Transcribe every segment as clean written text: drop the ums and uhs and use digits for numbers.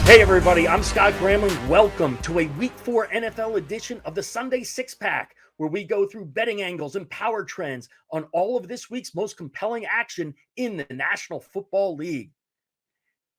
Hey everybody, I'm Scott Gramling. Welcome to a Week 4 NFL edition of the Sunday Six Pack, where we go through betting angles and power trends on all of this week's most compelling action in the National Football League.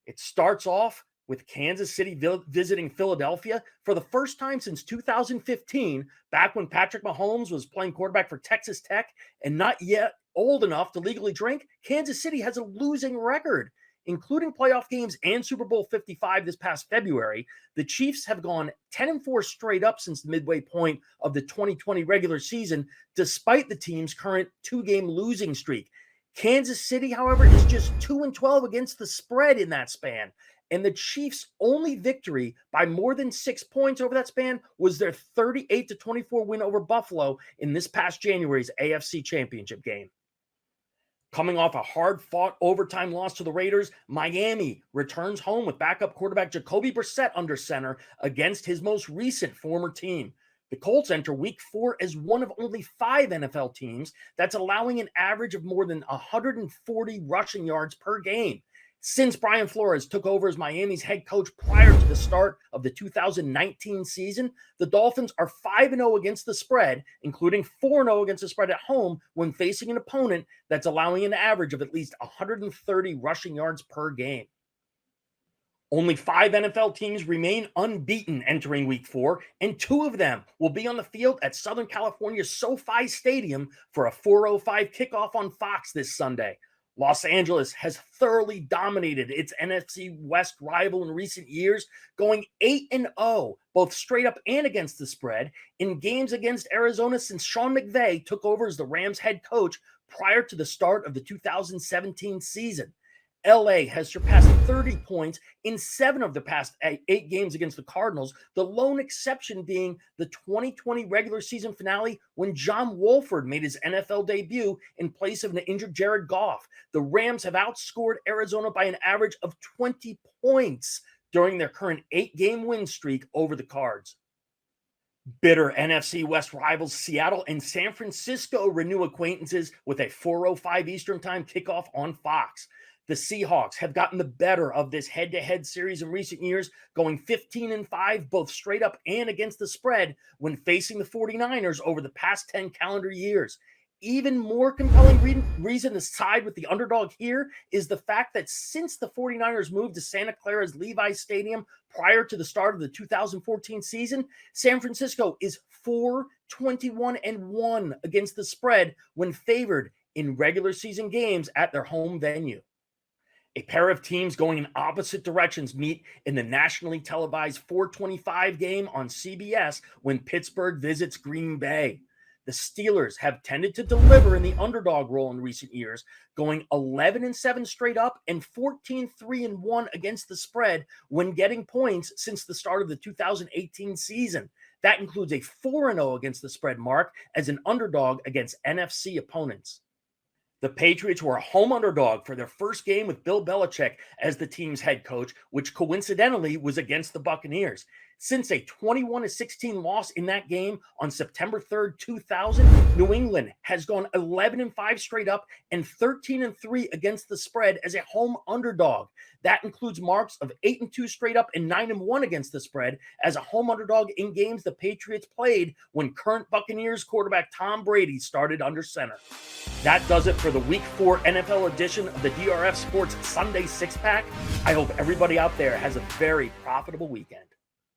It starts off with Kansas City visiting Philadelphia for the first time since 2015, back when Patrick Mahomes was playing quarterback for Texas Tech and not yet old enough to legally drink. Kansas City has a losing record. Including playoff games and Super Bowl 55 this past February, the Chiefs have gone 10-4 straight up since the midway point of the 2020 regular season, despite the team's current two-game losing streak. Kansas City, however, is just 2-12 against the spread in that span, and the Chiefs' only victory by more than 6 points over that span was their 38-24 win over Buffalo in this past January's AFC Championship game. Coming off a hard-fought overtime loss to the Raiders, Miami returns home with backup quarterback Jacoby Brissett under center against his most recent former team. The Colts enter Week 4 as one of only 5 NFL teams that's allowing an average of more than 140 rushing yards per game. Since Brian Flores took over as Miami's head coach prior to the start of the 2019 season, the Dolphins are 5-0 against the spread, including 4-0 against the spread at home when facing an opponent that's allowing an average of at least 130 rushing yards per game. Only 5 NFL teams remain unbeaten entering Week 4, and 2 of them will be on the field at Southern California's SoFi Stadium for a 4:05 kickoff on Fox this Sunday. Los Angeles has thoroughly dominated its NFC West rival in recent years, going 8-0, both straight up and against the spread, in games against Arizona since Sean McVay took over as the Rams head coach prior to the start of the 2017 season. LA has surpassed 30 points in 7 of the past 8 games against the Cardinals, the lone exception being the 2020 regular season finale when John Wolford made his NFL debut in place of an injured Jared Goff. The Rams have outscored Arizona by an average of 20 points during their current 8-game win streak over the Cards. Bitter NFC West rivals Seattle and San Francisco renew acquaintances with a 4:05 Eastern Time kickoff on Fox. The Seahawks have gotten the better of this head-to-head series in recent years, going 15-5 both straight up and against the spread when facing the 49ers over the past 10 calendar years. Even more compelling reason to side with the underdog here is the fact that since the 49ers moved to Santa Clara's Levi's Stadium prior to the start of the 2014 season, San Francisco is 4-21-1 against the spread when favored in regular season games at their home venue. A pair of teams going in opposite directions meet in the nationally televised 425 game on CBS when Pittsburgh visits Green Bay. The Steelers have tended to deliver in the underdog role in recent years, going 11-7 straight up and 14-3-1 against the spread when getting points since the start of the 2018 season. That includes a 4-0 against the spread mark as an underdog against NFC opponents. The Patriots were a home underdog for their first game with Bill Belichick as the team's head coach, which coincidentally was against the Buccaneers. Since a 21-16 loss in that game on September 3rd, 2000, New England has gone 11-5 straight up and 13-3 against the spread as a home underdog. That includes marks of 8-2 straight up and 9-1 against the spread as a home underdog in games the Patriots played when current Buccaneers quarterback Tom Brady started under center. That does it for the Week 4 NFL edition of the DRF Sports Sunday Six Pack. I hope everybody out there has a very profitable weekend.